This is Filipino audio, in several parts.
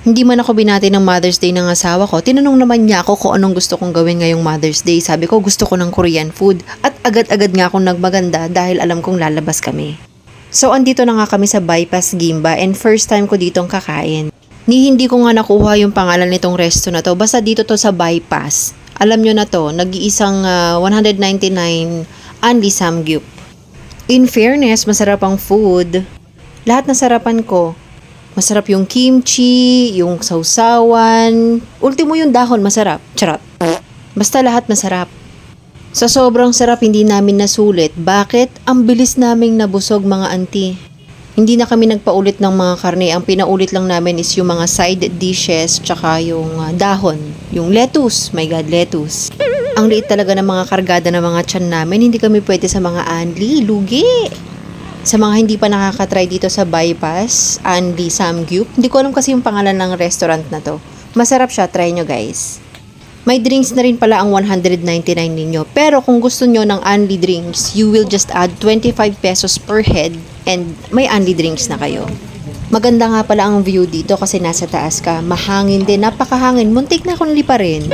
Hindi man ako binati ng Mother's Day ng asawa ko, tinanong naman niya ako kung anong gusto kong gawin ngayong Mother's Day. Sabi ko gusto ko ng Korean food at agad-agad nga akong nagmaganda dahil alam kong lalabas kami. So andito na nga kami sa Bypass Gimba and first time ko ditong kakain. Hindi ko nga nakuha yung pangalan nitong resto na to, basta dito to sa Bypass. Alam nyo na to, nag-iisang 199 Anli Samgyup. In fairness, masarap ang food. Lahat na sarapan ko. Masarap yung kimchi, yung sausawan. Ultimo yung dahon, masarap. Charot. Basta lahat masarap. Sa sobrang sarap, hindi namin nasulit. Bakit? Ang bilis naming nabusog mga auntie. Hindi na kami nagpaulit ng mga karne. Ang pinaulit lang namin is yung mga side dishes, tsaka yung dahon. Yung lettuce. My God, lettuce. Ang liit talaga ng mga kargada ng mga tiyan namin. Hindi kami pwede sa mga anli. Lugi. Sa mga hindi pa nakakatry dito sa Bypass, Anli Samgyup, hindi ko alam kasi yung pangalan ng restaurant na to. Masarap siya, try nyo guys. May drinks na rin pala ang 199 ninyo. Pero kung gusto nyo ng Anli drinks, you will just add 25 pesos per head and may Anli drinks na kayo. Maganda nga pala ang view dito kasi nasa taas ka. Mahangin din, napakahangin. Muntik na akong lipa rin.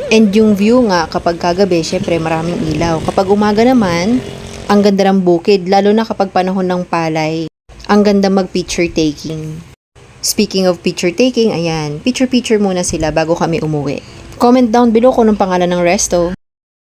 And yung view nga kapag kagabi, syempre maraming ilaw. Kapag umaga naman, ang ganda ng bukid, lalo na kapag panahon ng palay. Ang ganda mag-picture taking. Speaking of picture taking, ayan, picture-picture muna sila bago kami umuwi. Comment down below kung anong pangalan ng resto.